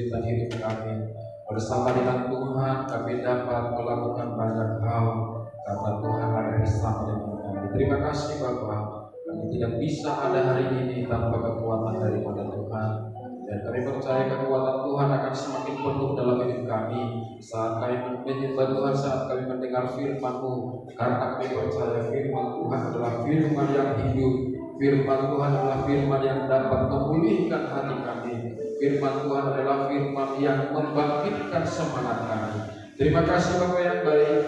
kesulitan hidup kami. Bersama dengan Tuhan kami dapat melakukan banyak hal karena Tuhan ada bersama dengan kami. Terima kasih Bapa. Kami tidak bisa ada hari ini tanpa kekuatan daripada Tuhan. Dan kami percaya kekuatan Tuhan akan semakin penuh dalam hidup kami saat kami menyembah Tuhan, saat kami mendengar firman-Mu. Karena kami percaya firman Tuhan adalah firman yang hidup. Firman Tuhan adalah firman yang dapat memulihkan hati kami. Firman Tuhan adalah firman yang membangkitkan semangat kami. Terima kasih Bapa yang baik.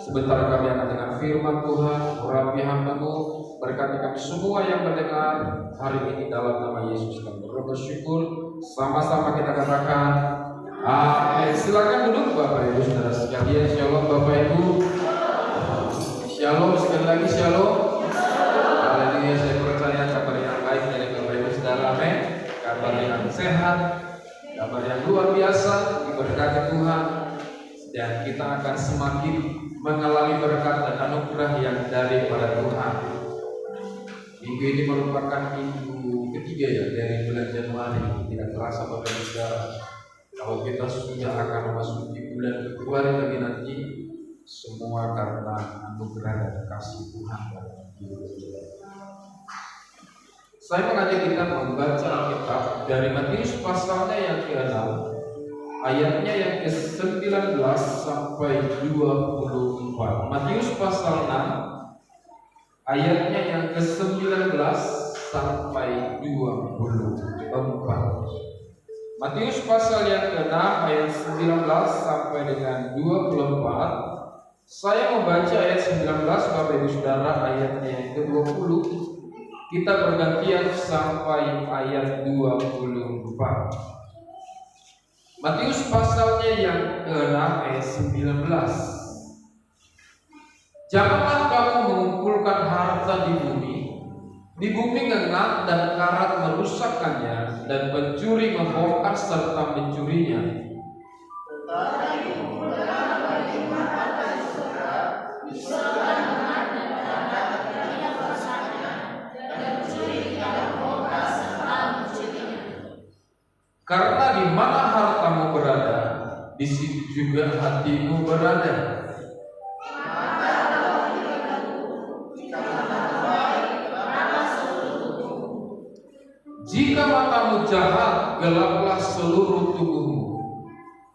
Sebentar kami akan dengar firman Tuhan. Urapi hamba-Mu, berkati kami semua yang mendengar hari ini dalam nama Yesus. Kami bersyukur. Sama-sama kita katakan amin. Silakan duduk Bapak Ibu Saudara sekalian. Shalom Bapak Ibu. Shalom sekali lagi, shalom. Haleluya. Saya percaya kabar yang baik dari Bapak Ibu Saudara. Amin. Kabar yang sehat, kabar yang luar biasa diberkati Tuhan, dan kita akan semakin mengalami berkat dan anugerah yang daripada Tuhan. Minggu ini merupakan minggu ketiga ya dari bulan Januari. Tidak terasa Bapak Ibu Saudara, kalau kita sudah akan memasuki bulan Februari lagi nanti, semua karena anugerah dan kasih Tuhan dalam hidup kita. Saya mengajak kita membaca Alkitab dari Matius pasalnya yang ke-6, ayatnya yang ke-19 sampai 24. Matius pasal 6, ayatnya yang ke-19 sampai 24. Matius pasal yang ke-6 ayat 19 sampai dengan 24. Saya membaca ayat 19, Bapak Ibu Saudara, ayatnya yang ke-20. Kita bergantian sampai ayat 24. Matius pasalnya yang ke-6 ayat 19. Janganlah kamu mengumpulkan harta di bumi ngengak dan karat merusakkannya, dan pencuri membongkar serta mencurinya. Karena di mana hartamu berada, di situ juga hatimu berada. Jika matamu jahat, gelaplah seluruh tubuhmu.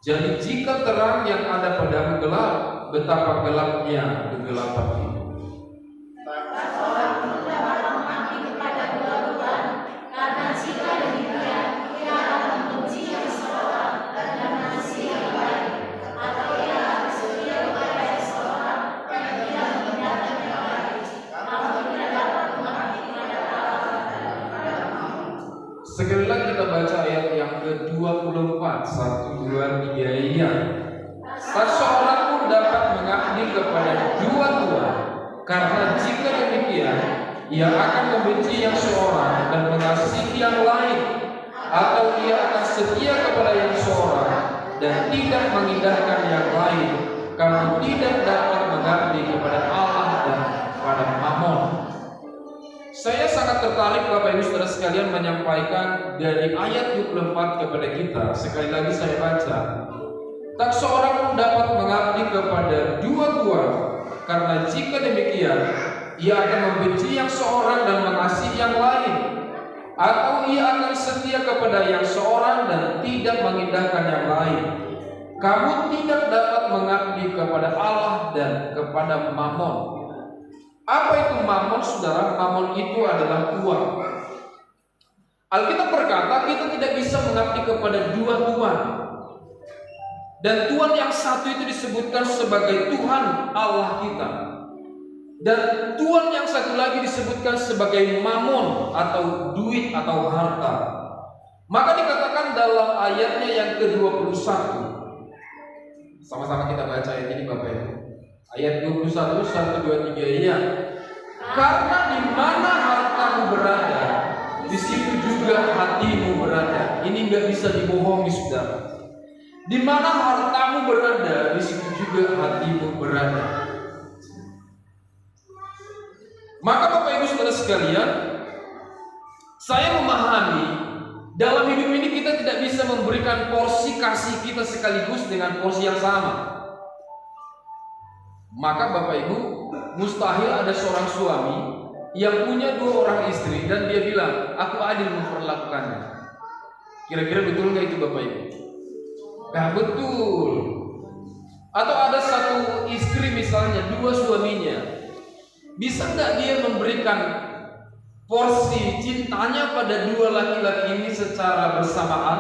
Jadi jika terang yang ada padamu gelap, betapa gelapnya kegelapan itu. Sekali lagi kita baca ayat yang ke-24. 1, 2, 3 iya. Tak seorang pun dapat mengabdi kepada dua tuan, karena jika demikian ia akan membenci yang seorang dan mengasihi yang lain, atau ia akan setia kepada yang seorang dan tidak mengindahkan yang lain. Kamu tidak dapat mengabdi kepada Allah dan kepada Mammon. Saya sangat tertarik Bapak Ibu Saudara sekalian menyampaikan dari ayat 24 kepada kita. Sekali lagi saya baca. Tak seorang pun dapat mengabdi kepada dua tuan, karena jika demikian ia akan membenci yang seorang dan mengasihi yang lain, atau ia akan setia kepada yang seorang dan tidak mengindahkan yang lain. Kamu tidak dapat mengabdi kepada Allah dan kepada Mammon. Apa itu Mammon, saudara? Mammon itu adalah uang. Alkitab berkata kita tidak bisa mengabdi kepada dua tuan. Dan tuan yang satu itu disebutkan sebagai Tuhan Allah kita. Dan tuan yang satu lagi disebutkan sebagai Mammon atau duit atau harta. Maka dikatakan dalam ayatnya yang ke-21. Sama-sama kita baca ayat ini Bapak Ibu. Ayat 21, 1, 2, 3 iya. Karena di mana hartamu berada, di situ juga hatimu berada. Ini nggak bisa dibohongi, saudara. Di mana hartamu berada, di situ juga hatimu berada. Maka Bapak Ibu Saudara sekalian, saya memahami Dalam hidup ini kita tidak bisa memberikan porsi kasih kita sekaligus dengan porsi yang sama. Maka Bapak Ibu, mustahil ada seorang suami yang punya 2 orang istri dan dia bilang, aku adil memperlakukannya. Kira-kira betul nggak itu Bapak Ibu? Nah, betul. Atau ada satu istri misalnya, 2 suaminya, bisa nggak dia memberikan porsi cintanya pada 2 laki-laki ini secara bersamaan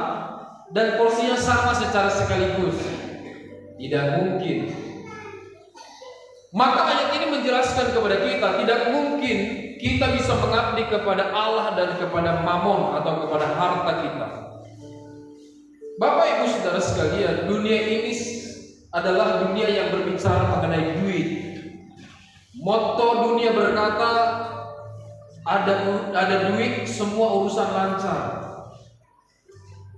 dan porsinya sama secara sekaligus? Tidak mungkin. Maka ayat ini menjelaskan kepada kita, tidak mungkin kita bisa mengabdi kepada Allah dan kepada mamon atau kepada harta kita. Bapak Ibu Saudara sekalian, dunia ini adalah dunia yang berbicara mengenai duit. Motto dunia berkata, ada duit semua urusan lancar.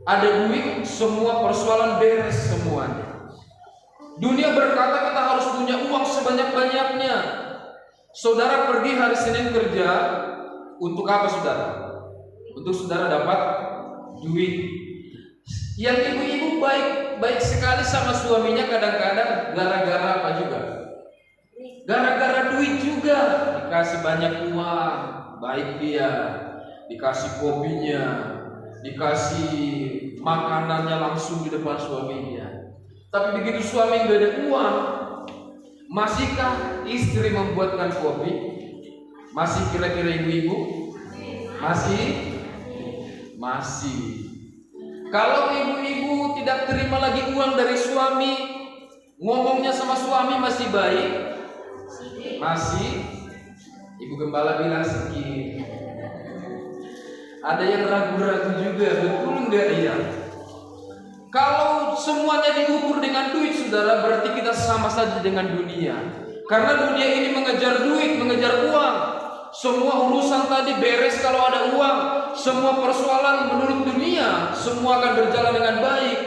Ada duit semua persoalan beres semuanya. Dunia berkata kita harus punya uang sebanyak-banyaknya. Saudara pergi hari Senin kerja, untuk apa saudara? Untuk saudara dapat duit. Yang ibu-ibu baik sekali sama suaminya kadang-kadang gara-gara apa juga? Gara-gara duit juga. Dikasih banyak uang, baik dia. Dikasih kopinya, dikasih makanannya langsung di depan suaminya. Tapi begitu suami nggak ada uang, masihkah istri membuatkan kopi? Masih kira-kira ibu-ibu? Masih. Kalau ibu-ibu tidak terima lagi uang dari suami, ngomongnya sama suami masih baik? Masih. Ibu Gembala bilang sedikit. Ada yang ragu-ragu juga, betul nggak ya? Kalau semuanya diukur dengan duit, saudara, berarti kita sama saja dengan dunia. Karena dunia ini mengejar duit, mengejar uang. Semua urusan tadi beres kalau ada uang. Semua persoalan menurut dunia, semua akan berjalan dengan baik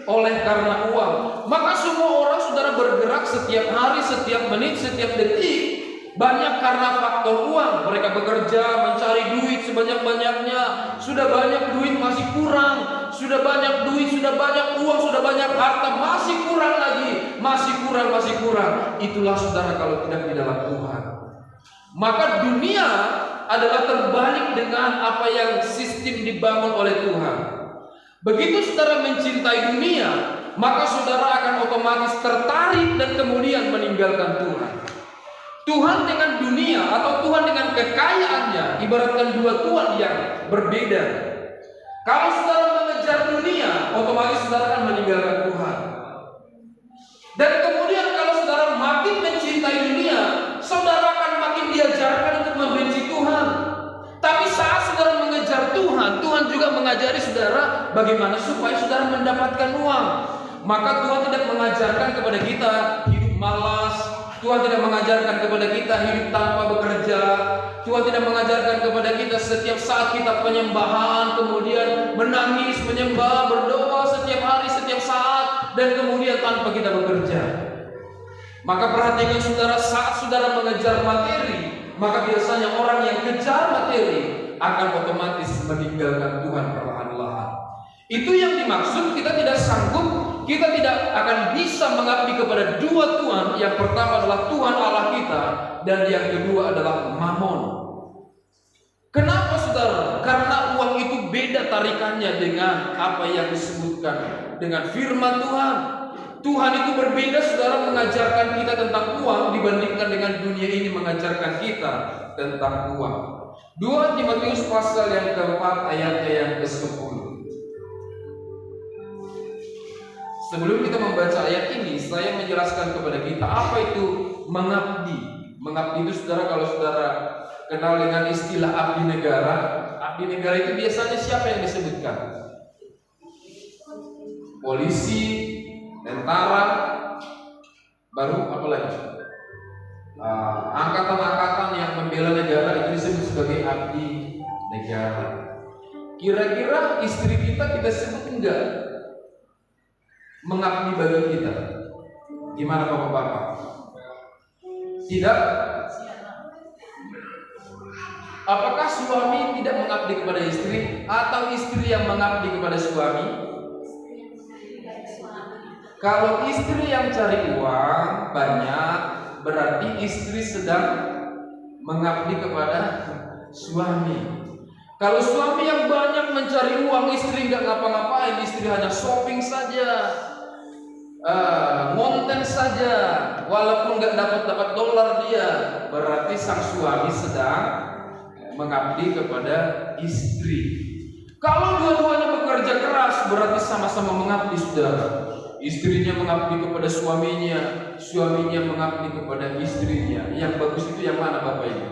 oleh karena uang. Maka semua orang, saudara, bergerak setiap hari, setiap menit, setiap detik. Banyak karena faktor uang. Mereka bekerja, mencari duit sebanyak-banyaknya. Sudah banyak duit masih kurang. Sudah banyak duit, sudah banyak uang, sudah banyak harta, masih kurang lagi. Masih kurang. Itulah saudara kalau tidak di dalam Tuhan. Maka dunia adalah terbalik dengan apa yang sistem dibangun oleh Tuhan. Begitu saudara mencintai dunia, maka saudara akan otomatis tertarik dan kemudian meninggalkan Tuhan. Tuhan dengan dunia atau Tuhan dengan kekayaannya ibaratkan 2 tuan yang berbeda. Kalau saudara mengejar dunia, otomatis saudara akan meninggalkan Tuhan. Dan kemudian kalau saudara makin mencintai dunia, saudara akan makin diajarkan untuk membenci Tuhan. Tapi saat saudara mengejar Tuhan, Tuhan juga mengajari saudara bagaimana supaya saudara mendapatkan uang. Maka Tuhan tidak mengajarkan kepada kita hidup malas. Tuhan tidak mengajarkan kepada kita hidup tanpa bekerja. Tuhan tidak mengajarkan kepada kita setiap saat kita penyembahan, kemudian menangis, menyembah, berdoa setiap hari, setiap saat, dan kemudian tanpa kita bekerja. Maka perhatikan saudara, saat saudara mengejar materi, maka biasanya orang yang kejar materi akan otomatis meninggalkan Tuhan perlahan-lahan. Itu yang dimaksud, kita tidak sanggup, kita tidak akan bisa mengabdi kepada 2 Tuhan. Yang pertama adalah Tuhan Allah kita, dan yang kedua adalah Mamon. Kenapa saudara? Karena uang itu beda tarikannya dengan apa yang disebutkan dengan firman Tuhan. Tuhan itu berbeda, saudara, mengajarkan kita tentang uang dibandingkan dengan dunia ini mengajarkan kita tentang uang. 2 Timotius pasal yang keempat ayatnya yang ke-10. Sebelum kita membaca ayat ini, saya menjelaskan kepada kita apa itu mengabdi. Mengabdi itu saudara, kalau saudara kenal dengan istilah abdi negara. Abdi negara itu biasanya siapa yang disebutkan? Polisi, tentara, baru apa lagi? Angkatan-angkatan yang membela negara itu disebut sebagai abdi negara. Kira-kira istri kita sebut enggak mengabdi bagi kita? Gimana Bapak-bapak? Tidak? Apakah suami tidak mengabdi kepada istri atau istri yang mengabdi kepada suami? Kalau istri yang cari uang banyak, berarti istri sedang mengabdi kepada suami. Kalau suami yang banyak mencari uang, istri nggak ngapa-ngapain, istri hanya shopping saja, ngonten saja, walaupun nggak dapat dolar dia, berarti sang suami sedang mengabdi kepada istri. Kalau dua-duanya bekerja keras, berarti sama-sama mengabdi, saudara. Istrinya mengabdi kepada suaminya, suaminya mengabdi kepada istrinya. Yang bagus itu yang mana, Bapak Ibu?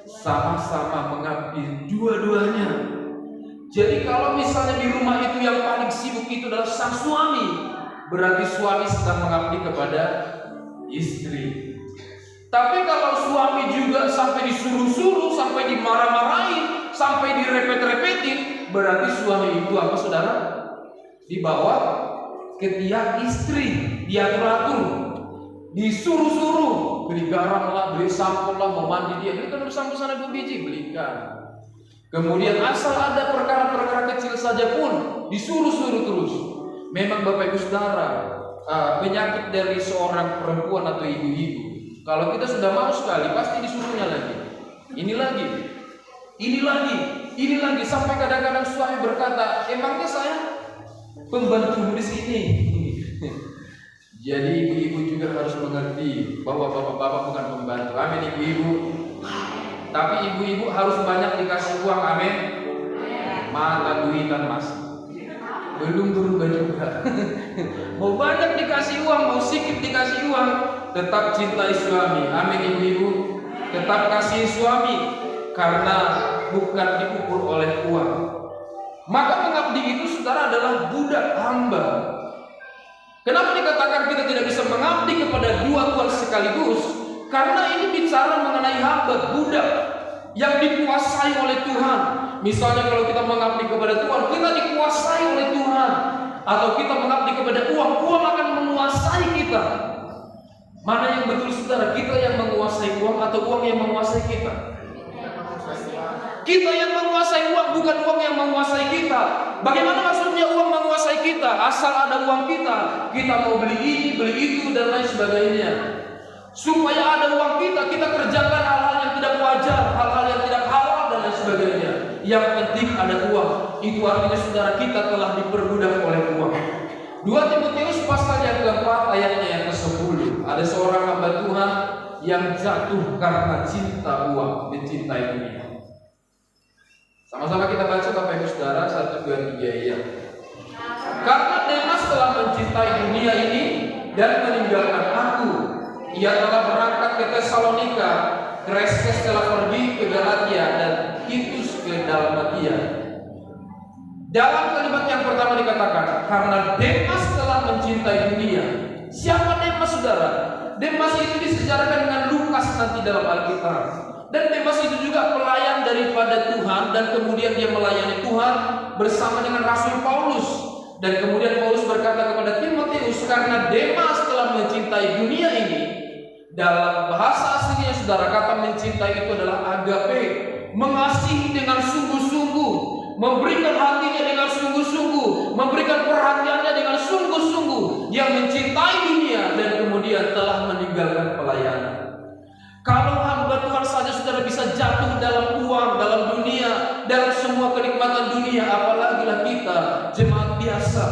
Sama-sama mengabdi dua-duanya. Jadi kalau misalnya di rumah itu yang paling sibuk itu adalah sang suami, berarti suami sedang mengabdi kepada istri. Tapi kalau suami juga sampai disuruh-suruh, sampai dimarah-marahin, sampai direpet-repetin, berarti suami itu apa, saudara? Dibawa ketiak istri, diatur-atur, disuruh-suruh, beli garam lah, beli sampo lah, mau mandi dia, belikan sampo sana 2 biji, belikan. Kemudian asal ada perkara-perkara kecil saja pun disuruh-suruh terus. Memang Bapak Ibu Saudara, penyakit dari seorang perempuan atau ibu-ibu, kalau kita sudah mau sekali pasti disuruhnya lagi, ini lagi, ini lagi, ini lagi, sampai kadang-kadang suami berkata, emangnya saya pembantu di sini. Jadi ibu-ibu juga harus mengerti bahwa bapak-bapak bukan pembantu. Amin ibu-ibu. Tapi ibu-ibu harus banyak dikasih uang. Amin. Mata duitan mas. Belum berubah juga. Mau banyak dikasih uang, mau sedikit dikasih uang, tetap cintai suami. Amin ibu-ibu. Tetap kasih suami karena bukan diukur oleh uang. Maka mengabdi itu, saudara, adalah budak hamba. Kenapa dikatakan kita tidak bisa mengabdi kepada dua tuan sekaligus? Karena ini bicara mengenai hamba, budak yang dikuasai oleh Tuhan. Misalnya kalau kita mengabdi kepada Tuhan, kita dikuasai oleh Tuhan. Atau kita mengabdi kepada uang, uang akan menguasai kita. Mana yang betul, saudara? Kita yang menguasai uang atau uang yang menguasai kita? Kita yang menguasai uang, bukan uang yang menguasai kita. Bagaimana maksudnya uang menguasai kita? Asal ada uang kita mau beli ini, beli itu, dan lain sebagainya. Supaya ada uang kita kerjakan hal-hal yang tidak wajar, hal-hal yang tidak halal, dan lain sebagainya. Yang penting ada uang. Itu artinya, saudara, kita telah diperbudak oleh uang. 2 Timotius pasal yang keempat ayatnya yang ke-10. Ada seorang hamba Tuhan yang jatuh karena cinta uang, mencintai dunia. Sama-sama kita baca Bapak Ibu Saudara 1, 2, 3 ya. Karena Demas telah mencintai dunia ini dan meninggalkan aku. Ia telah berangkat ke Tesalonika, Kreskes telah pergi ke Galatia, dan Titus ke Dalmatia. Dalam kalimat yang pertama dikatakan, karena Demas telah mencintai dunia. Siapa Demas, saudara? Demas itu disejarahkan dengan Lukas nanti dalam Alkitab. Dan Demas itu juga pelayan daripada Tuhan, dan kemudian dia melayani Tuhan bersama dengan Rasul Paulus. Dan kemudian Paulus berkata kepada Timotius, karena Demas telah mencintai dunia ini. Dalam bahasa aslinya, saudara, kata mencintai itu adalah agape, mengasihi dengan sungguh-sungguh, memberikan hatinya dengan sungguh-sungguh, memberikan perhatiannya dengan sungguh-sungguh, yang mencintai dunia dan kemudian telah meninggalkan pelayanan. Kalau hamba Tuhan saja, saudara, bisa jatuh dalam uang, dalam dunia, dalam semua kenikmatan dunia, apalagi lah kita jemaat biasa.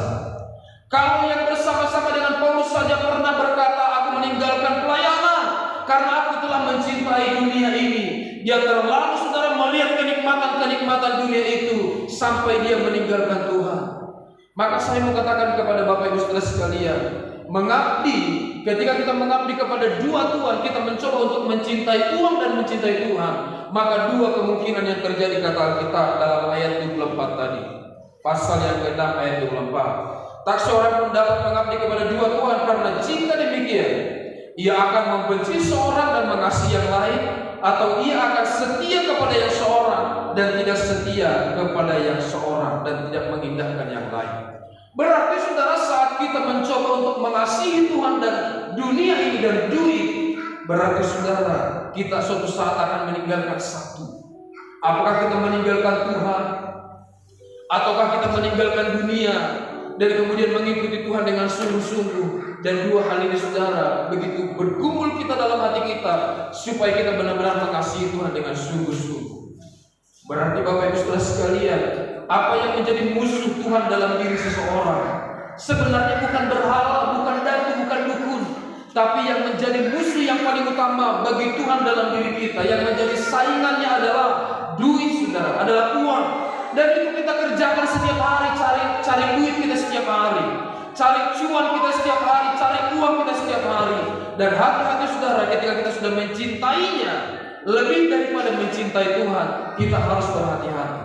Kalau yang bersama-sama dengan Paulus saja pernah berkata, aku meninggalkan pelayanan karena aku telah mencintai dunia ini. Dia terlalu, saudara, melihat kenikmatan-kenikmatan dunia itu sampai dia meninggalkan Tuhan. Maka saya mau katakan kepada Bapak Ibu Saudara sekalian, mengabdi, ketika kita mengabdi kepada dua Tuhan, kita mencoba untuk mencintai uang dan mencintai Tuhan, maka dua kemungkinan yang terjadi kata Alkitab dalam ayat 24 tadi, pasal yang ke-6 ayat 24. Tak seorang pun dapat mengabdi kepada dua Tuhan, karena jika demikian, ia akan membenci seorang dan mengasihi yang lain, atau ia akan setia kepada yang seorang dan tidak setia kepada yang seorang, dan tidak mengindahkan yang lain. Berarti, saudara, saat kita mencoba untuk mengasihi Tuhan dan dunia ini dan duit, berarti, saudara, kita suatu saat akan meninggalkan satu. Apakah kita meninggalkan Tuhan, ataukah kita meninggalkan dunia dan kemudian mengikuti Tuhan dengan sungguh-sungguh? Dan dua hal ini saudara, begitu bergumul kita dalam hati kita, supaya kita benar-benar mengasihi Tuhan dengan sungguh-sungguh. Berarti Bapak Ibu Saudara sekalian, apa yang menjadi musuh Tuhan dalam diri seseorang sebenarnya bukan berhala, bukan datu, bukan dukun, tapi yang menjadi musuh yang paling utama bagi Tuhan dalam diri kita, yang menjadi saingannya adalah duit, saudara, adalah uang. Dan itu kita kerjakan setiap hari, cari duit kita setiap hari, cari cuan kita setiap hari, cari uang kita setiap hari. Dan hati-hati saudara, ketika kita sudah mencintainya lebih daripada mencintai Tuhan, kita harus berhati-hati.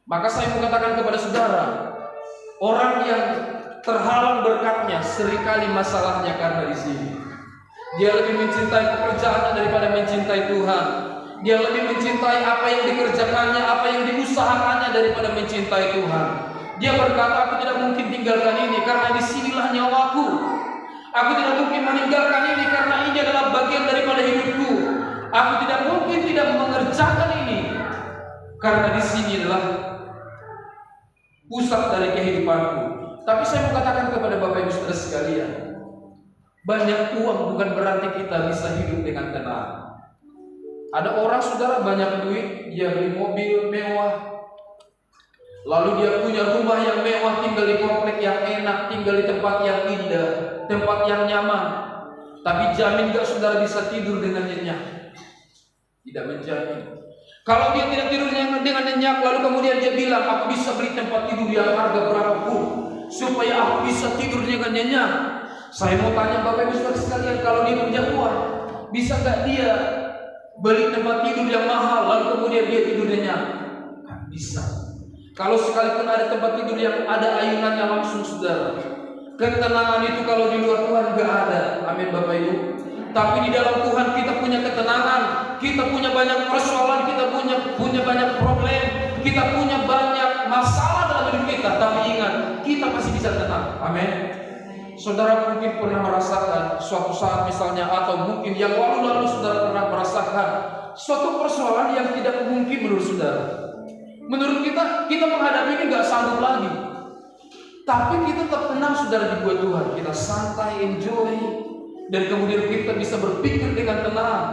Maka saya mengatakan kepada saudara, orang yang terhalang berkatnya seringkali masalahnya karena di sini. Dia lebih mencintai pekerjaannya daripada mencintai Tuhan. Dia lebih mencintai apa yang dikerjakannya, apa yang diusahakannya daripada mencintai Tuhan. Dia berkata, aku tidak mungkin tinggalkan ini karena disinilah nyawaku. Aku tidak mungkin meninggalkan ini karena ini adalah bagian daripada hidupku. Aku tidak mungkin tidak mengerjakan ini karena di sini adalah pusat dari kehidupanku. Tapi saya mau katakan kepada Bapak Ibu Saudara sekalian, banyak uang bukan berarti kita bisa hidup dengan tenang. Ada orang saudara banyak duit, dia beli mobil mewah, lalu dia punya rumah yang mewah, tinggal di komplek yang enak, tinggal di tempat yang indah, tempat yang nyaman. Tapi jamin gak saudara bisa tidur dengan nyenyak? Tidak menjamin. Kalau dia tidak tidur dengan nyenyak, lalu kemudian dia bilang, aku bisa beli tempat tidur yang harga berapapun supaya aku bisa tidur dengan nyenyak. Saya mau tanya Bapak Ibu Saudara sekalian, kalau dia punya uang, bisa gak dia beli tempat tidur yang mahal lalu kemudian dia tidur nyenyak? Kan bisa. Kalau sekalipun ada tempat tidur yang ada ayunannya langsung saudara, ketenangan itu kalau di luar Tuhan gak ada. Amin Bapak Ibu. Tapi di dalam Tuhan kita punya ketenangan, kita punya banyak persoalan, kita punya banyak problem, kita punya banyak masalah dalam hidup kita. Tapi ingat, kita masih bisa tenang. Amin. Saudara mungkin pernah merasakan suatu saat misalnya, atau mungkin yang lalu-lalu saudara pernah merasakan suatu persoalan yang tidak mungkin menurut saudara. Menurut kita menghadapi ini gak sanggup lagi. Tapi kita tetap tenang saudara dibuat Tuhan. Kita santai, enjoy. Dan kemudian kita bisa berpikir dengan tenang.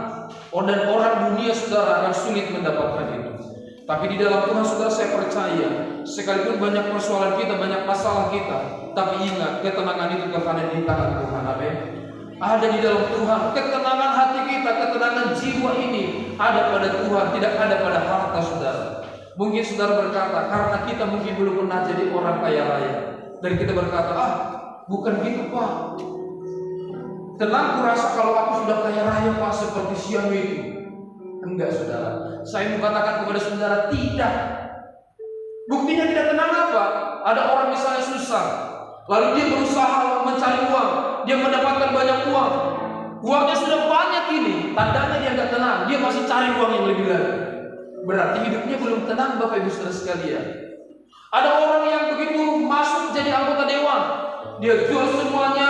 Dan orang dunia saudara akan sulit mendapatkan itu. Tapi di dalam Tuhan saudara saya percaya, sekalipun banyak persoalan kita, banyak masalah kita, tapi ingat, ketenangan itu akan ada di tangan Tuhan. Amin. Ada di dalam Tuhan. Ketenangan hati kita, ketenangan jiwa ini ada pada Tuhan, tidak ada pada harta saudara. Mungkin saudara berkata, karena kita mungkin belum pernah jadi orang kaya raya, dan kita berkata, bukan gitu Pak. Tenang, kurasa kalau aku sudah kaya raya Pak seperti siang itu. Enggak saudara. Saya mau katakan kepada saudara, tidak. Buktinya tidak tenang apa? Ada orang misalnya susah, lalu dia berusaha mencari uang, dia mendapatkan banyak uang, uangnya sudah banyak ini, tandanya dia enggak tenang, dia masih cari uang yang lebih lagi. Berarti hidupnya belum tenang Bapak Ibu Saudara sekalian. Ada orang yang begitu masuk jadi anggota dewan, dia jual semuanya,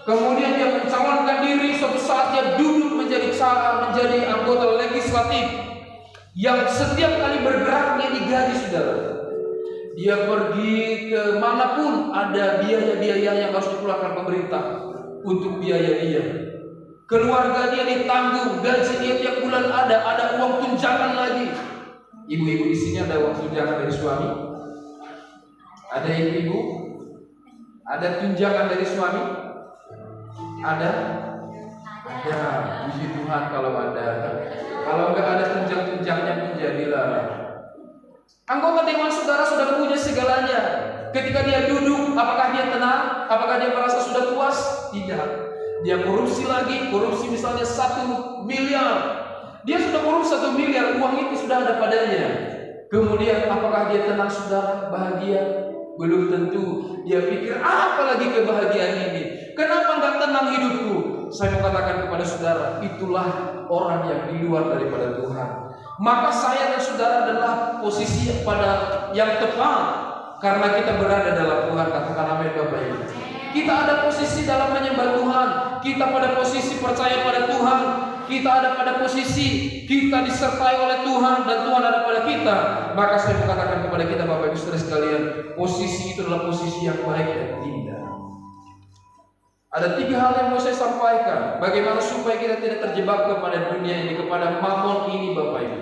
kemudian dia mencalonkan diri, suatu saat dia duduk menjadi anggota legislatif yang setiap kali bergerak dia digaji saudara. Dia pergi ke manapun ada biaya-biaya yang harus dikeluarkan pemerintah untuk biaya dia. Keluarga dia ditanggung, gaji dia tiap bulan ada uang tunjangan lagi. Ibu-ibu di sini ada uang tunjangan dari suami? Ada ibu-ibu? Ada tunjangan dari suami? Ada? Ada. Puji Tuhan kalau ada. Kalau enggak ada tunjang-tunjangnya pun jadilah. Anggota dewan saudara sudah punya segalanya. Ketika dia duduk, apakah dia tenang? Apakah dia merasa sudah puas? Tidak. Dia korupsi lagi, korupsi misalnya 1 miliar. Dia sudah korupsi 1 miliar, uang itu sudah ada padanya. Kemudian apakah dia tenang saudara? Bahagia? Belum tentu. Dia pikir apa lagi kebahagiaan ini? Kenapa enggak tenang hidupku? Saya mau katakan kepada saudara, itulah orang yang di luar daripada Tuhan. Maka saya dan saudara adalah posisi pada yang tepat, karena kita berada dalam Tuhan. Katakan amin Bapak Ibu. Kita ada posisi dalam menyembah Tuhan. Kita pada posisi percaya pada Tuhan. kita ada pada posisi kita disertai oleh Tuhan dan Tuhan ada pada kita, maka saya mengatakan kepada kita Bapak Ibu Saudara sekalian, posisi itu adalah posisi yang baik dan indah. Ada 3 hal yang mau saya sampaikan, bagaimana supaya kita tidak terjebak kepada dunia ini, kepada mamon ini Bapak Ibu,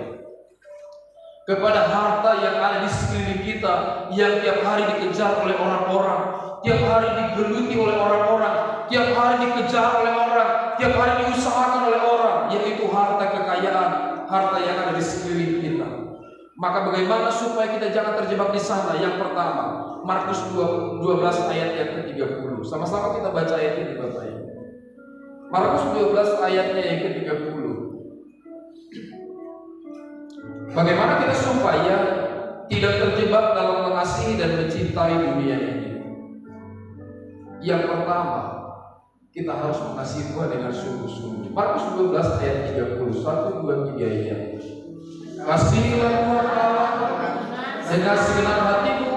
kepada harta yang ada di sekeliling kita, yang tiap hari dikejar oleh orang-orang, tiap hari digeluti oleh orang-orang, tiap hari dikejar oleh orang, tiap hari diusahakan oleh orang, yaitu harta kekayaan, harta yang ada di sekeliling kita. Maka bagaimana supaya kita jangan terjebak di sana? Yang pertama, Markus 12 ayat yang ke-30. Sama-sama kita baca ayat ini Bapak Ibu. Markus 12 ayatnya yang ke-30. Bagaimana kita supaya tidak terjebak dalam mengasihi dan mencintai dunia ini? Yang pertama, kita harus mengasihi Tuhan dengan sungguh-sungguh. Markus 12 ayat 30, 1, 2, 3 ayat. Kasihilah Tuhan Allah dengan segenap hatimu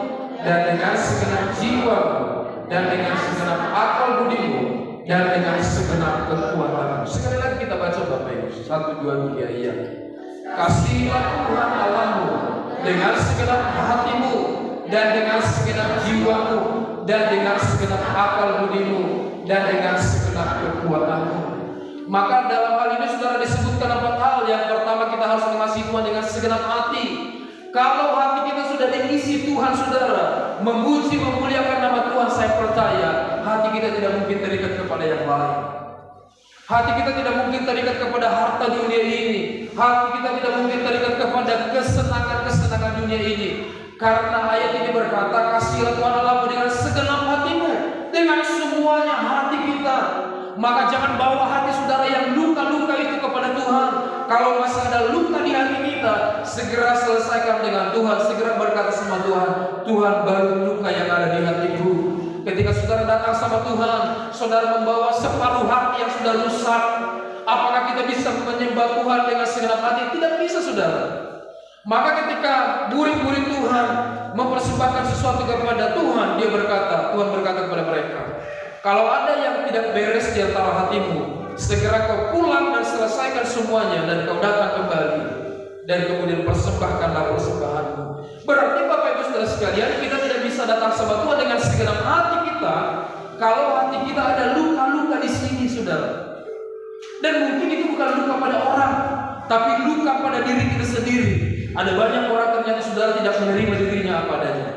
dan dengan segenap jiwamu dan dengan segenap akal budimu dan dengan segenap kekuatanmu. Sekali lagi kita baca Bapak Ibu, 1, 2, 3 ayat. Kasihilah Tuhan Allahmu dengan segenap hatimu dan dengan segenap jiwamu dan dengan segenap akal budimu dan dengan segenap kekuatanmu. Maka dalam hal ini saudara disebutkan 4 hal. Yang pertama, kita harus mengasihi Tuhan dengan segenap hati. Kalau hati kita sudah diisi Tuhan saudara, memuji memuliakan nama Tuhan, saya percaya hati kita tidak mungkin terikat kepada yang lain. Hati kita tidak mungkin terikat kepada harta dunia ini. Hati kita tidak mungkin terikat kepada kesenangan-kesenangan dunia ini. Karena ayat ini berkata, kasihilah Tuhan Allahmu dengan segenap hatimu, dengan semuanya hati kita. Maka jangan bawa hati saudara yang luka-luka itu kepada Tuhan. Kalau masih ada luka di hati kita, segera selesaikan dengan Tuhan. Segera berkata sama Tuhan, Tuhan baru luka yang ada di hatiku. Ketika saudara datang sama Tuhan, saudara membawa separuh hati yang sudah rusak. Apakah kita bisa menyembah Tuhan dengan segenap hati? Tidak bisa saudara. Maka ketika murid-murid Tuhan mempersembahkan sesuatu kepada Tuhan, Tuhan berkata kepada mereka, kalau ada yang tidak beres di antara hatimu, segera kau pulang dan selesaikan semuanya, dan kau datang kembali dan kemudian persembahkanlah persembahanmu. Berarti Bapak Ibu Saudara sekalian, kita tidak bisa datang sama Tuhan dengan segenap hati kita kalau hati kita ada luka-luka di sini, saudara. Dan mungkin itu bukan luka pada orang, tapi luka pada diri kita sendiri. Ada banyak orang ternyata saudara tidak menerima dirinya apa adanya.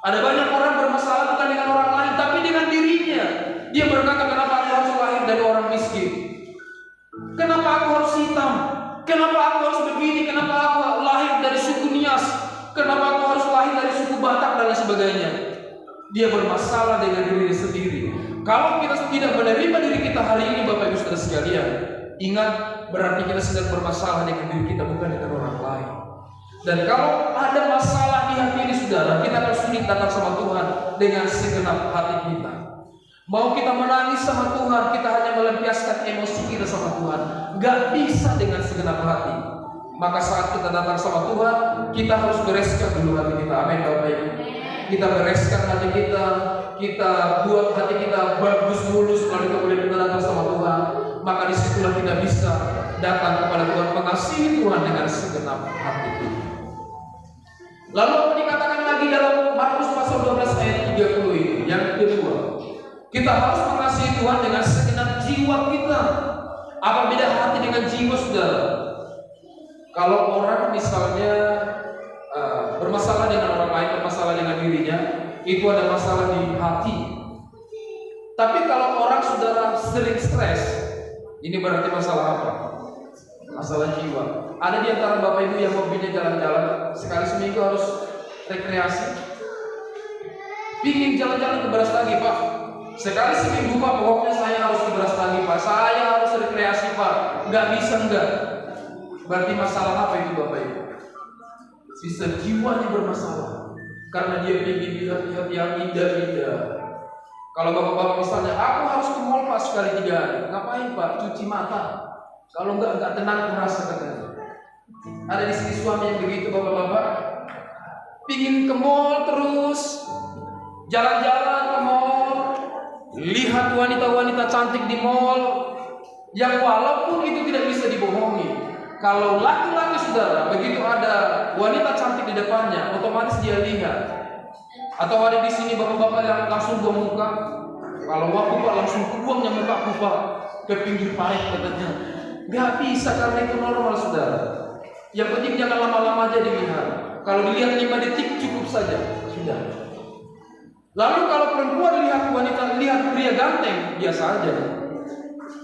Ada banyak orang bermasalah bukan dengan orang lain, tapi dengan dirinya. Dia berkata, kenapa aku harus lahir dari orang miskin? Kenapa aku harus hitam? Kenapa aku harus begini? Kenapa aku lahir dari suku Nias? Kenapa aku harus lahir dari suku Batak dan lain sebagainya? Dia bermasalah dengan dirinya sendiri. Kalau kita tidak menerima diri kita hari ini, Bapak Ibu Saudara sekalian, ingat, berarti kita sedang bermasalah dengan diri kita, bukan dengan orang lain. Dan kalau ada masalah di hati ini saudara, kita akan sulit datang sama Tuhan dengan segenap hati kita. Mau kita menangis sama Tuhan, kita hanya melampiaskan emosi kita sama Tuhan, gak bisa dengan segenap hati. Maka saat kita datang sama Tuhan, kita harus bereskan dulu hati kita. Amin Bapak Ibu. Kita bereskan hati kita buat hati kita bagus mulus, lalu kemudian kita datang sama Tuhan. Maka disitulah kita bisa datang kepada Tuhan, mengasihi Tuhan dengan segenap hati kita. Lalu apa dikatakan lagi dalam Markus pasal 12 ayat 30 ini? Yang kedua, kita harus mengasihi Tuhan dengan segenap jiwa kita. Apa beda hati dengan jiwa saudara? Kalau orang misalnya bermasalah dengan orang lain, bermasalah dengan dirinya, itu ada masalah di hati. Tapi kalau orang saudara sering stres, ini berarti masalah apa? Masalah jiwa. Ada di antara Bapak Ibu yang hobinya jalan-jalan, sekali seminggu harus rekreasi. Pingin jalan-jalan ke Brastagi Pak. Sekali seminggu Pak, pokoknya saya harus ke Brastagi Pak. Saya harus rekreasi Pak. Nggak bisa enggak. Berarti masalah apa itu Bapak Ibu? Bisa jiwanya bermasalah. Karena dia ingin lihat-lihat yang indah-indah. Kalau bapak-bapak misalnya, aku harus ke mall Pak sekali 3 hari. Ngapain Pak? Cuci mata. Kalau enggak tenang merasa katanya. Ada di sini suami yang begitu bapak-bapak, pingin ke mall terus, jalan-jalan ke mall, lihat wanita-wanita cantik di mall, Yang walaupun itu tidak bisa dibohongi. Kalau laki-laki saudara, begitu ada wanita cantik di depannya, otomatis dia lihat. Atau ada di sini bapak-bapak yang langsung buang muka. Kalau aku Pak langsung buangnya muka aku Pak ke pinggir parit katanya. Gak bisa karena itu normal saudara. Yang penting jangan lama-lama aja dilihat. Kalau dilihat 5 detik cukup saja, sudah. Lalu kalau perempuan lihat wanita, lihat pria ganteng, biasa aja.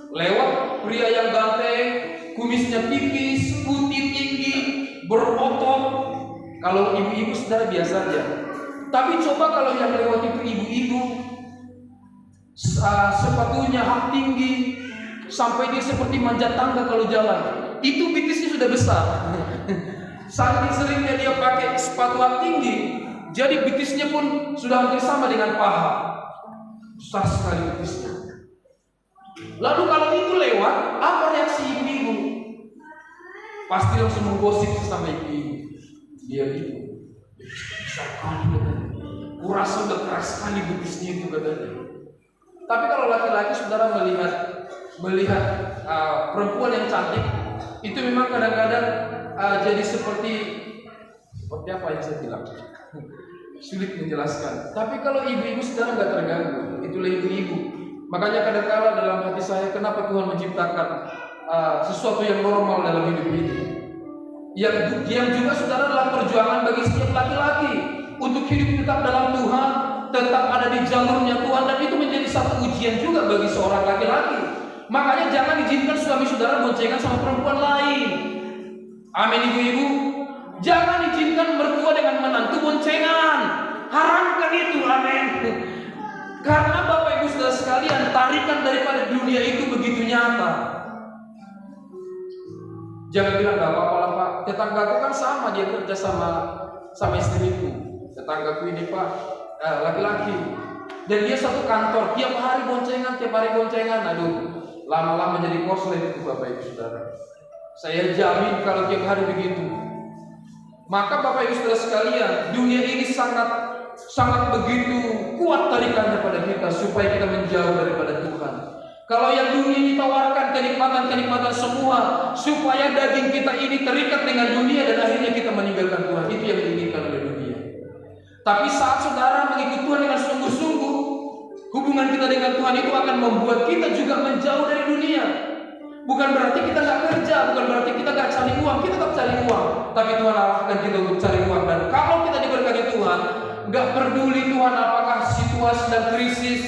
Lewat pria yang ganteng, kumisnya tipis, putih tinggi, berotot. Kalau ibu-ibu saudara biasa aja. Tapi coba kalau yang lewat itu ibu-ibu, sepatunya hak tinggi, sampai dia seperti manjat tangga kalau jalan. Itu bitisnya sudah besar. Saking seringnya dia pakai sepatu hak tinggi, jadi bitisnya pun sudah hampir sama dengan paha. Besar sekali bitisnya. Lalu kalau itu lewat, apa reaksi ibu-ibu? Pasti langsung menggosip sama ibu-ibu. Dia gitu. Besar kali katanya. Kurasa udah keras sekali bitisnya itu katanya. Tapi kalau laki-laki saudara melihat perempuan yang cantik, itu memang kadang-kadang jadi seperti apa yang saya bilang, sulit menjelaskan. Tapi kalau ibu-ibu saudara nggak terganggu, itulah ibu-ibu. Makanya kadang-kadang dalam hati saya, kenapa Tuhan menciptakan sesuatu yang normal dalam hidup ini? Yang juga saudara dalam perjuangan bagi setiap laki-laki untuk hidup tetap dalam Tuhan, tetap ada di jalurnya Tuhan, dan itu menjadi satu ujian juga bagi seorang laki-laki. Makanya jangan izinkan suami saudara boncengan sama perempuan lain. Amin ibu-ibu. Jangan izinkan mertua dengan menantu boncengan. Haramkan itu, amin. Karena Bapak Ibu saudara sekalian, tarikan daripada dunia itu begitu nyata. Jangan bilang gak apa-apa lah Pak, tetanggaku kan sama, dia kerja sama istriku. Tetanggaku ini Pak, laki-laki, dan dia satu kantor, tiap hari boncengan. Aduh, lama-lama jadi korslet itu Bapak Ibu saudara. Saya jamin kalau tiap hari begitu. Maka Bapak Ibu saudara sekalian, dunia ini sangat begitu kuat tarikannya pada kita supaya kita menjauh daripada Tuhan. Kalau yang dunia ini tawarkan kenikmatan semua supaya daging kita ini terikat dengan dunia dan akhirnya kita meninggalkan Tuhan, itu yang diinginkan oleh dunia. Tapi saat saudara mengikut Tuhan dengan sungguh-sungguh, hubungan kita dengan Tuhan itu akan membuat kita juga menjauh dari dunia. Bukan berarti kita nggak kerja, bukan berarti kita nggak cari uang, kita tetap cari uang. Tapi Tuhan arahkan kita untuk cari uang. Dan kalau kita diberkati Tuhan, nggak peduli Tuhan apakah situasi dan krisis,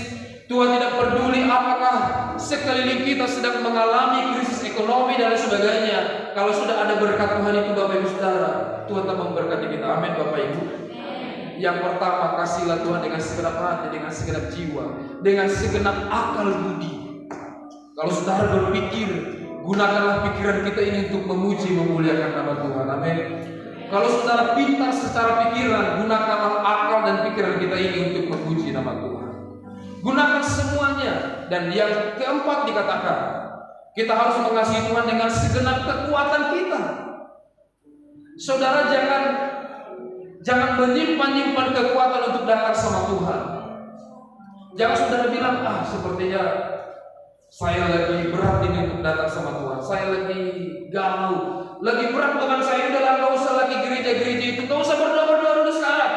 Tuhan tidak peduli apakah sekeliling kita sedang mengalami krisis ekonomi dan sebagainya. Kalau sudah ada berkat Tuhan itu Bapak Ibu saudara, Tuhan tetap memberkati kita. Amin Bapak Ibu. Yang pertama, kasihlah Tuhan dengan segenap hati, dengan segenap jiwa, dengan segenap akal budi. Kalau saudara berpikir, gunakanlah pikiran kita ini untuk memuji, memuliakan nama Tuhan. Amin. Kalau saudara pintar secara pikiran, gunakanlah akal dan pikiran kita ini untuk memuji nama Tuhan. Gunakan semuanya. Dan yang keempat dikatakan, kita harus mengasihi Tuhan dengan segenap kekuatan kita. Saudara jangan menyimpan kekuatan untuk datang sama Tuhan. Jangan saudara bilang, sepertinya saya lagi berat ini untuk datang sama Tuhan. Saya lagi galau, lagi berat dengan saya. Udahlah, gak usah lagi gereja-gereja itu, gak usah berdoa dulu sekarang.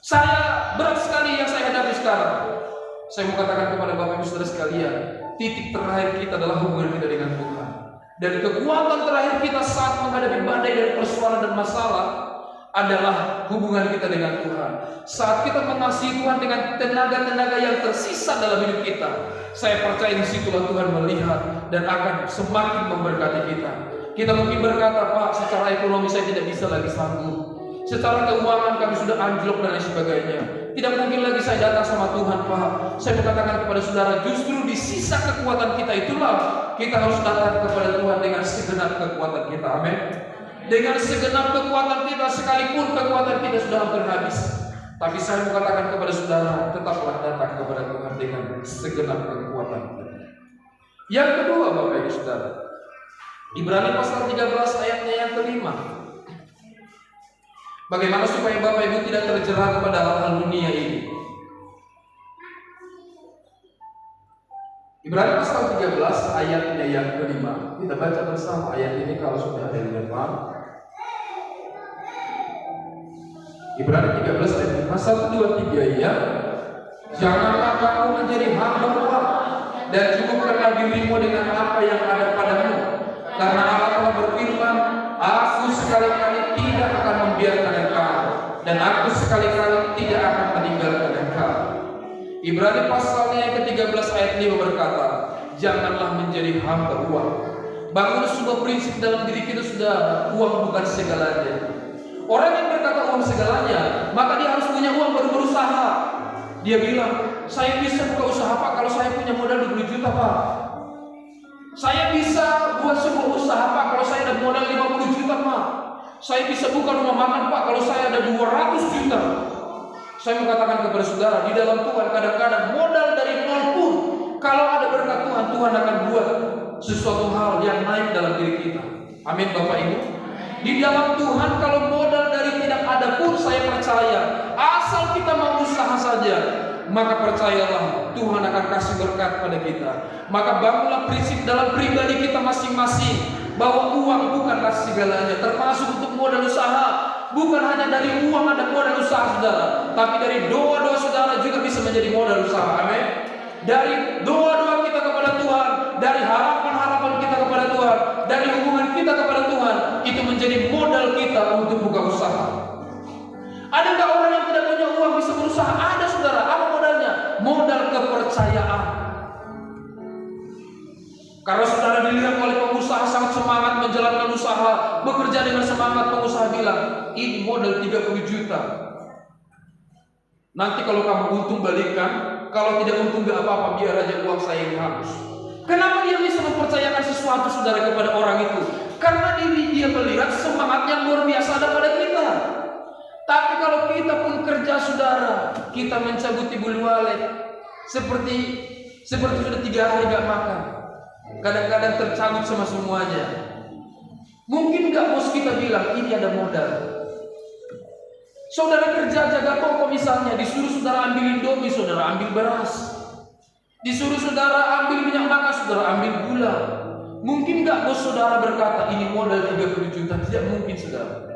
Saya berat sekali yang saya hadapi sekarang. Saya mau katakan kepada Bapak Ibu saudara sekalian, titik terakhir kita adalah hubungan kita dengan Tuhan. Dan kekuatan terakhir kita saat menghadapi badai dan persoalan dan masalah adalah hubungan kita dengan Tuhan. Saat kita mengasihi Tuhan dengan tenaga-tenaga yang tersisa dalam hidup kita, saya percaya di situlah Tuhan melihat dan akan semakin memberkati kita. Kita mungkin berkata, Pak, secara ekonomi saya tidak bisa lagi sanggup. Secara keuangan kami sudah anjlok dan lain sebagainya. Tidak mungkin lagi saya datang sama Tuhan, Pak. Saya mengatakan kepada saudara, justru di sisa kekuatan kita itulah kita harus datang kepada Tuhan dengan segenap kekuatan kita. Amin. Dengan segenap kekuatan kita, sekalipun kekuatan kita sudah hampir habis, tapi saya mengatakan kepada saudara, tetaplah datang kepada Tuhan dengan segenap kekuatan kita. Yang kedua Bapak Ibu saudara, Ibrani pasal 13 ayatnya yang kelima. Bagaimana supaya Bapak Ibu tidak terjerat kepada hal-hal dunia ini? Ibrani pasal 13 ayatnya yang kelima. Kita baca bersama ayat ini kalau sudah ada di depan. Ibrani 13 ayat 5, 1, 2, 3 ya. Janganlah kamu menjadi hamba uang dan cukupkanlah dirimu dengan apa yang ada padamu. Karena Allah telah berfirman, aku sekali-kali tidak akan membiarkan engkau, dan aku sekali-kali tidak akan meninggalkan engkau. Ibrani pasalnya yang ke-13 ayat 5 berkata, janganlah menjadi hamba uang. Bangun sebuah prinsip dalam diri kita, sudah uang bukan segalanya. Orang yang berkata uang segalanya, maka dia harus punya uang baru berusaha. Dia bilang, saya bisa buka usaha Pak kalau saya punya modal 20 juta Pak. Saya bisa buat sebuah usaha Pak kalau saya ada modal 50 juta Pak. Saya bisa buka rumah makan Pak kalau saya ada 200 juta. Saya mengatakan kepada saudara, di dalam Tuhan kadang-kadang modal dari nol pun, kalau ada berkat Tuhan, Tuhan akan buat sesuatu hal yang naik dalam diri kita. Amin Bapak Ibu. Di dalam Tuhan kalau modal dari tidak ada pun, saya percaya asal kita mau usaha saja, maka percayalah Tuhan akan kasih berkat pada kita. Maka bangunlah prinsip dalam pribadi kita masing-masing bahwa uang bukanlah segalanya, termasuk untuk modal usaha. Bukan hanya dari uang ada modal usaha saudara, tapi dari doa-doa saudara juga bisa menjadi modal usaha. Amin. Dari doa-doa kita kepada Tuhan, dari harapan-harapan kita kepada Tuhan, dari hubungan kita kepada Tuhan, itu menjadi modal kita untuk buka usaha. Adakah orang yang tidak punya uang bisa berusaha? Ada saudara. Apa modalnya? Modal kepercayaan. Karena saudara dilihat oleh pengusaha sangat semangat menjalankan usaha, bekerja dengan semangat, pengusaha bilang, ini modal 30 juta. Nanti kalau kamu untung balikkan, kalau tidak untung gak apa-apa, biar aja uang saya yang hangus. Kenapa dia bisa mempercayakan sesuatu saudara kepada orang itu? Karena dia melihat semangat yang luar biasa ada pada kita. Tapi kalau kita pun kerja saudara, kita mencabuti bulu walet, seperti sudah 3 hari gak makan, kadang-kadang tercabut sama semuanya. Mungkin gak bos kita bilang ini ada modal. Saudara kerja jaga toko misalnya, disuruh saudara ambil Indomie, saudara ambil beras. Disuruh saudara ambil minyak makan, saudara ambil gula. Mungkin gak bos saudara berkata ini modal 30 juta? Tidak mungkin saudara.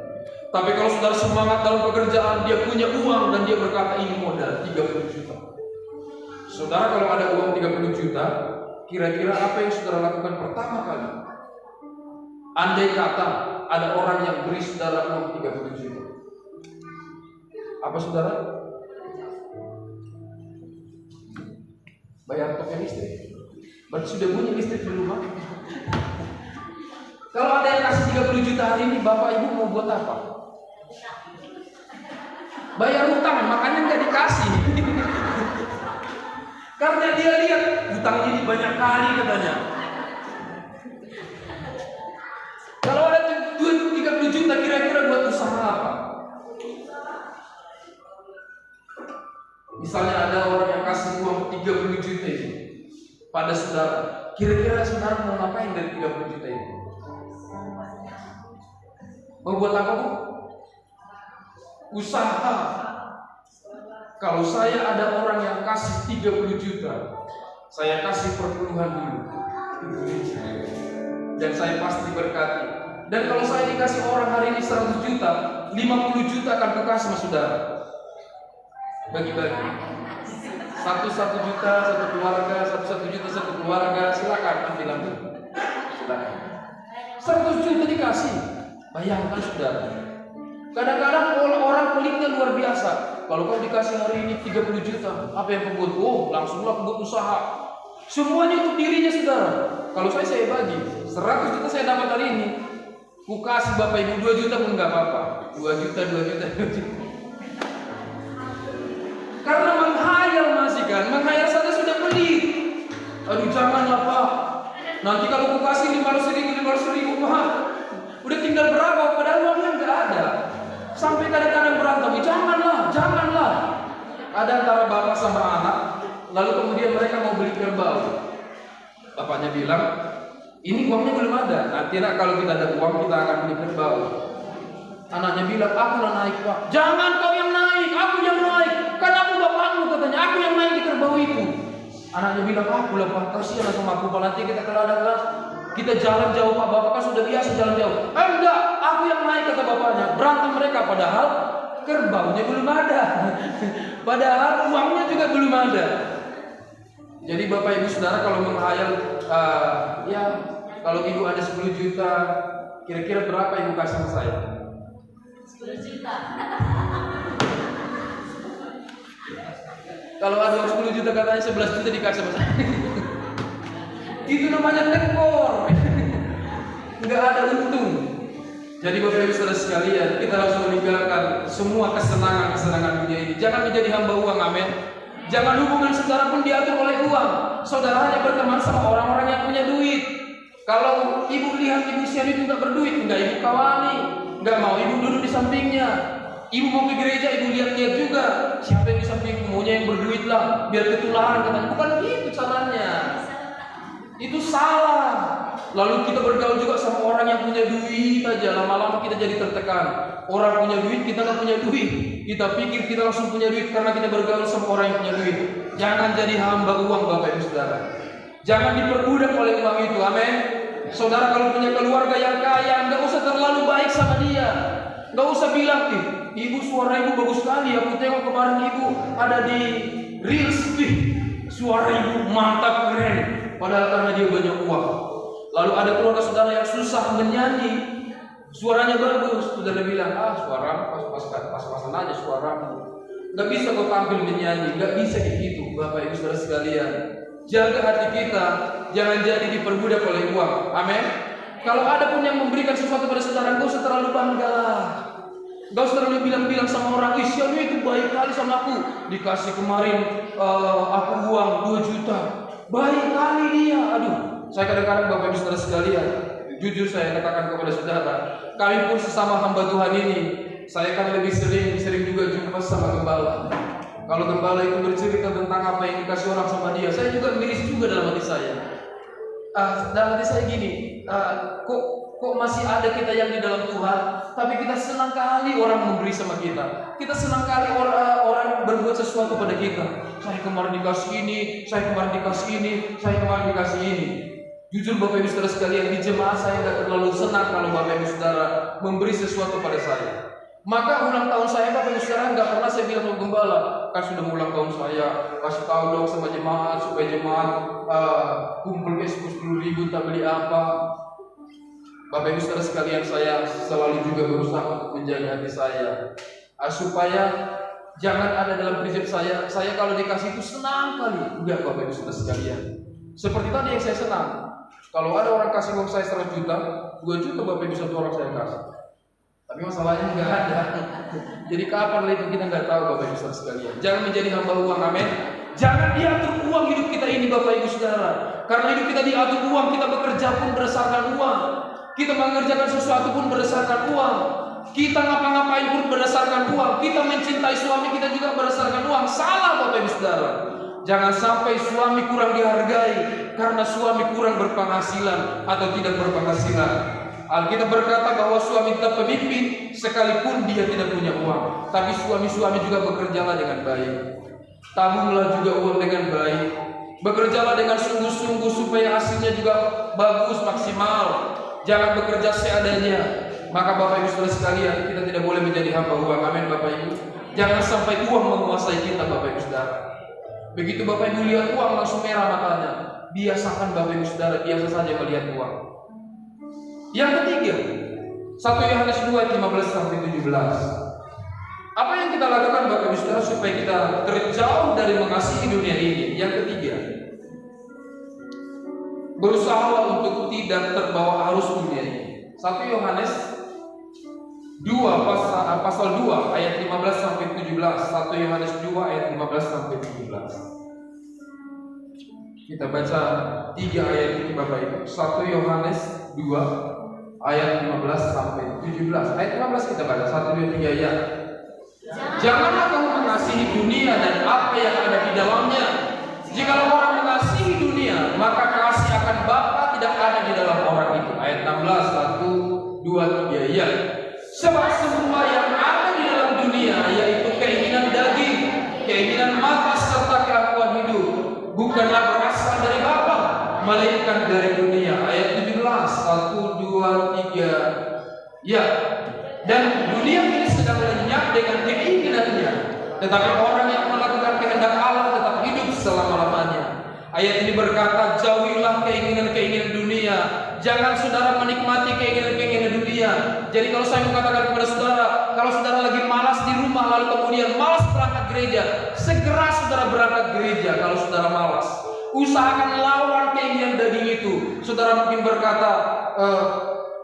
Tapi kalau saudara semangat dalam pekerjaan, dia punya uang dan dia berkata ini modal 30 juta. Saudara kalau ada uang 30 juta, kira-kira apa yang saudara lakukan pertama kali? Andai kata ada orang yang beri saudara uang 30 juta, apa saudara? Bayar token listrik. Berarti sudah bunyi listrik di rumah. Kalau ada yang kasih 30 juta hari ini, bapak ibu mau buat apa? Bayar hutang, makanya nggak dikasih. Karena dia lihat hutang ini banyak kali katanya. Kalau ada 30 juta, kira-kira buat usaha apa? Misalnya ada orang yang kasih uang 30 juta ini pada saudara, kira-kira saudara mau ngapain dari 30 juta ini? Mau buat apa bu? Usaha. Kalau saya ada orang yang kasih 30 juta, saya kasih perpuluhan dulu, dan saya pasti berkati. Dan kalau saya dikasih orang hari ini 100 juta, 50 juta akan kekasih sama saudara. Bagi-bagi 1 juta satu keluarga, 1 juta satu keluarga, silakan ambil. Silakan. 100 juta dikasih. Bayangkan saudara. Kadang-kadang orang peliknya luar biasa. Kalau kau dikasih hari ini 30 juta, apa yang kau buat? Oh, langsunglah buat usaha. Semuanya untuk dirinya saudara. Kalau saya bagi 100 juta saya dapat hari ini, ku kasih bapak ibu 2 juta pun nggak apa-apa. 2 juta. Karena menghayal masih kan, menghayal saja sudah pelit. Aduh janganlah pak, nanti kalau ku kasih 500 ribu pak, udah tinggal berapa? Padahal uangnya nggak ada. Sampai kadang-kadang berantem, janganlah. Ada antara bapak sama anak, lalu kemudian mereka mau beli kerbau. Bapaknya bilang, ini uangnya belum ada. Nanti nak kalau kita ada uang kita akan beli kerbau. Anaknya bilang, aku lah naik pak. Jangan kau yang naik, aku yang naik. Kan aku bapakmu katanya, aku yang naik di kerbau itu. Anaknya bilang, aku lah Pak, kasihan sama aku, nanti kita ke ladang kelas, kita jalan jauh Pak, Bapak kan sudah biasa jalan jauh. Enggak, aku yang naik, kata bapaknya. Berantem mereka, padahal kerbaunya belum ada. Padahal uangnya juga belum ada. Jadi Bapak Ibu Saudara kalau menghayal, ya kalau Ibu ada 10 juta, kira-kira berapa Ibu kasih sama saya? 10 juta. Kalau ada 10 juta katanya 11 juta dikasih sama saya. Itu namanya tekor. Enggak ada untung. Jadi Bapak Ibu Saudara sekalian, kita harus meninggalkan semua kesenangan dunia ini. Jangan menjadi hamba uang, amin. Jangan hubungan saudara pun diatur oleh uang. Saudara hanya berteman sama orang-orang yang punya duit. Kalau ibu lihat ibu sian itu nggak berduit, nggak ibu kawani, nggak mau ibu duduk di sampingnya. Ibu mau ke gereja, ibu lihat-lihat juga. Siapa yang di sampingku, maunya yang berduit lah, biar ketularan katanya. Bukan gitu caranya. Itu salah. Lalu kita bergaul juga sama orang yang punya duit aja. Lama-lama kita jadi tertekan. Orang punya duit, kita nggak punya duit. Kita pikir kita langsung punya duit karena kita bergaul sama orang yang punya duit. Jangan jadi hamba uang, Bapak Ibu Saudara. Jangan diperbudak oleh uang itu, amin. Saudara kalau punya keluarga yang kaya, nggak usah terlalu baik sama dia. Nggak usah bilang, ibu suara ibu bagus sekali. Aku tengok kemarin ibu ada di Reels, suara ibu mantap, keren. Padahal karena dia banyak uang. Lalu ada keluarga saudara yang susah menyanyi, suaranya bagus. Saudara bilang, suara pas-pasan aja suaramu. Gak bisa kau tampil menyanyi, gak bisa kayak gitu. Bapak Ibu Saudara sekalian, jaga hati kita, jangan jadi diperbudak oleh uang. Amin. Kalau ada pun yang memberikan sesuatu pada saudara, gak usah terlalu bangga lah. Gak usah terlalu bilang-bilang sama orang, siapa itu baik kali sama aku. Dikasih kemarin aku uang 2 juta, baik kali dia. Aduh, saya kadang-kadang Bapak Ibu Saudara sekalian, jujur saya katakan kepada saudara, kami pun sesama hamba Tuhan ini, saya kan lebih sering juga jumpa sama gembala. Kalau gembala itu bercerita tentang apa yang dikasih orang sama dia, saya juga miris juga dalam hati saya. Dalam hati saya gini, kok masih ada kita yang di dalam Tuhan, tapi kita senang kali orang memberi sama kita. Kita senang kali orang berbuat sesuatu pada kita. Saya kemarin dikasih ini, saya kemarin dikasih ini, saya kemarin dikasih ini. Jujur Bapak Ibu Saudara sekalian, di jemaat saya tidak terlalu senang kalau Bapak Ibu Saudara memberi sesuatu pada saya. Maka ulang tahun saya Bapak Ibu Saudara nggak pernah saya bilang sama gembala, kan sudah ulang tahun saya, kasih tahu dong sama jemaat supaya jemaat kumpul ke 10.000 tak beli apa. Bapak Ibu Saudara sekalian, saya selalu juga berusaha untuk menjaga hati saya, supaya jangan ada dalam prinsip saya kalau dikasih itu senang kali. Udah Bapak Ibu Saudara sekalian, seperti tadi yang saya senang. Kalau ada orang kasih uang saya 100 juta, 2 juta Bapak Ibu satu orang saya kasih. Tapi masalahnya nggak ada. Jadi kapan itu kita nggak tahu Bapak Ibu Saudara sekalian. Jangan menjadi hamba uang, amin. Jangan diatur uang hidup kita ini Bapak Ibu Saudara. Karena hidup kita diatur uang, kita bekerja pun berdasarkan uang. Kita mengerjakan sesuatu pun berdasarkan uang. Kita ngapa-ngapain pun berdasarkan uang. Kita mencintai suami kita juga berdasarkan uang. Salah Bapak Ibu Saudara. Jangan sampai suami kurang dihargai karena suami kurang berpenghasilan atau tidak berpenghasilan. Alkitab berkata bahwa suami tetap pemimpin sekalipun dia tidak punya uang. Tapi suami-suami juga bekerjalah dengan baik. Tabunglah juga uang dengan baik. Bekerjalah dengan sungguh-sungguh supaya hasilnya juga bagus, maksimal. Jangan bekerja seadanya. Maka Bapak Ibu Saudara sekalian, kita tidak boleh menjadi hamba uang. Amin Bapak Ibu. Jangan sampai uang menguasai kita Bapak Ibu Saudara. Begitu Bapak Ibu lihat uang langsung merah matanya. Biasakan Bapak Ibu Saudara biasa saja melihat uang. Yang ketiga, 1 Yohanes 2 ayat 15 sampai 17. Apa yang kita lakukan Bapak Ibu Saudara supaya kita terjauh dari mengasihi dunia ini? Yang ketiga, berusahalah untuk tidak terbawa arus dunia ini. 1 Yohanes 2 pasal 2 ayat 15 sampai 17. 1 Yohanes 2 ayat 15 sampai 17. Kita baca 3 ayat ini Bapak Ibu. 1 Yohanes 2 ayat 15 sampai 17. Ayat 15 kita baca 1 2 3 ya. Janganlah kamu mengasihi dunia dan apa yang ada di dalamnya. Jikalau orang mengasihi dunia, maka kasih akan Bapa tidak ada di dalam orang itu. Ayat 16 1 2 3 ya. Sebab semua yang ada di dalam dunia, yaitu keinginan daging, keinginan mata serta keangkuhan hidup, bukanlah melainkan dari dunia. Ayat 17, 1, 2, 3. Ya, dan dunia ini sedang lenyap dengan keinginannya, tetapi orang yang melakukan kehendak Allah tetap hidup selama-lamanya. Ayat ini berkata, jauhilah keinginan-keinginan dunia. Jangan saudara menikmati keinginan-keinginan dunia. Jadi kalau saya mengatakan kepada saudara, kalau saudara lagi malas di rumah lalu kemudian malas berangkat gereja, segera saudara berangkat gereja. Kalau saudara malas, usahakan lawan keinginan daging itu. Saudara mungkin berkata,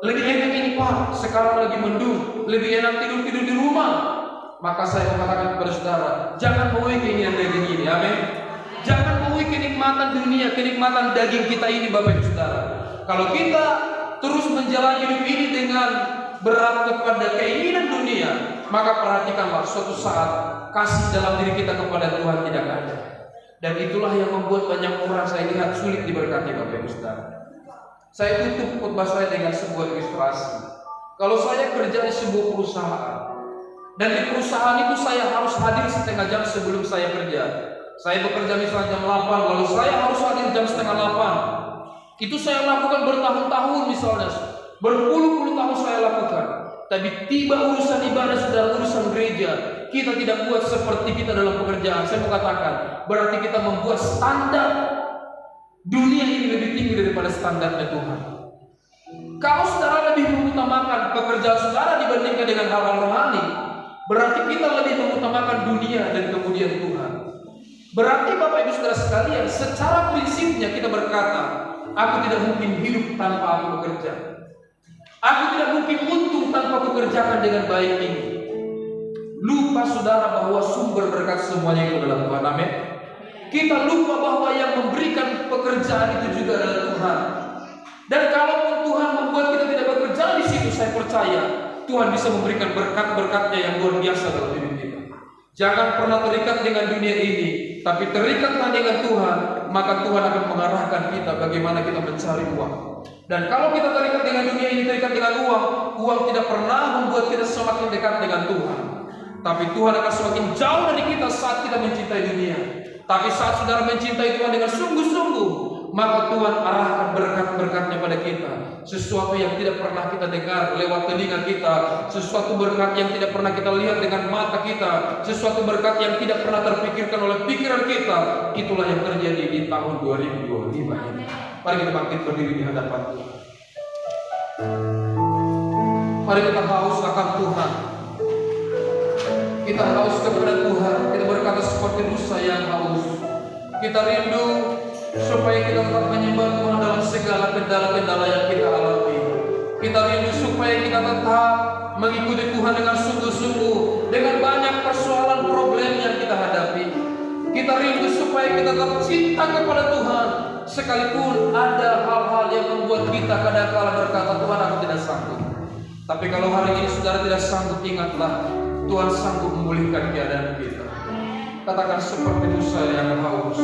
lebih enak ini Pak, sekarang lagi mendung, lebih enak tidur di rumah. Maka saya mengatakan kepada saudara, jangan mau keinginan daging ini, amin. Jangan mau kenikmatan dunia, kenikmatan daging kita ini, Bapak Ibu Saudara. Kalau kita terus menjalani hidup ini dengan berat kepada keinginan dunia, maka perhatikanlah suatu saat kasih dalam diri kita kepada Tuhan tidak ada. Dan itulah yang membuat banyak orang saya lihat sulit diberkati, Bapak Ibu Saudara. Saya tutup khotbah saya dengan sebuah ilustrasi. Kalau saya kerja di sebuah perusahaan, dan di perusahaan itu saya harus hadir setengah jam sebelum saya kerja. Saya bekerja misalnya jam 8, lalu saya harus hadir jam setengah 8. Itu saya lakukan bertahun-tahun misalnya, berpuluh-puluh tahun saya lakukan. Tapi tiba urusan ibadah, sudah urusan gereja, kita tidak buat seperti kita dalam pekerjaan. Saya mau katakan, berarti kita membuat standar dunia ini lebih tinggi daripada standarnya Tuhan. Kalau saudara lebih mengutamakan pekerjaan saudara dibandingkan dengan hal-hal rohani, berarti kita lebih mengutamakan dunia dan kemudian Tuhan. Berarti Bapak Ibu Saudara sekalian, secara prinsipnya kita berkata, aku tidak mungkin hidup tanpa aku bekerja. Aku tidak mungkin untung tanpa kukerjakan dengan baik ini. Lupa saudara bahwa sumber berkat semuanya itu adalah Tuhan, amin. Kita lupa bahwa yang memberikan pekerjaan itu juga adalah Tuhan. Dan kalaupun Tuhan membuat kita tidak bekerja di situ, saya percaya Tuhan bisa memberikan berkat-berkatnya yang luar biasa dalam hidup kita. Jangan pernah terikat dengan dunia ini, tapi terikatlah dengan Tuhan, maka Tuhan akan mengarahkan kita bagaimana kita mencari uang. Dan kalau kita terikat dengan dunia ini, terikat dengan uang, uang tidak pernah membuat kita semakin dekat dengan Tuhan. Tapi Tuhan akan semakin jauh dari kita saat kita mencintai dunia. Tapi saat saudara mencintai Tuhan dengan sungguh-sungguh, maka Tuhan arahkan berkat-berkatnya pada kita. Sesuatu yang tidak pernah kita dengar lewat telinga kita, sesuatu berkat yang tidak pernah kita lihat dengan mata kita, sesuatu berkat yang tidak pernah terpikirkan oleh pikiran kita. Itulah yang terjadi di tahun 2025 ini. Mari kita bangkit berdiri di hadapan Tuhan. Mari kita haus akan Tuhan. Kita haus kepada Tuhan. Kita berkata seperti Musa yang haus. Kita rindu supaya kita tetap menyembah Tuhan dalam segala kendala-kendala yang kita alami. Kita rindu supaya kita tetap mengikuti Tuhan dengan sungguh-sungguh, dengan banyak persoalan problem yang kita hadapi. Kita rindu supaya kita tetap cinta kepada Tuhan, sekalipun ada hal-hal yang membuat kita kadang-kala berkata, Tuhan aku tidak sanggup. Tapi kalau hari ini saudara tidak sanggup, ingatlah Tuhan sanggup memulihkan keadaan kita. Katakan seperti Musa yang haus.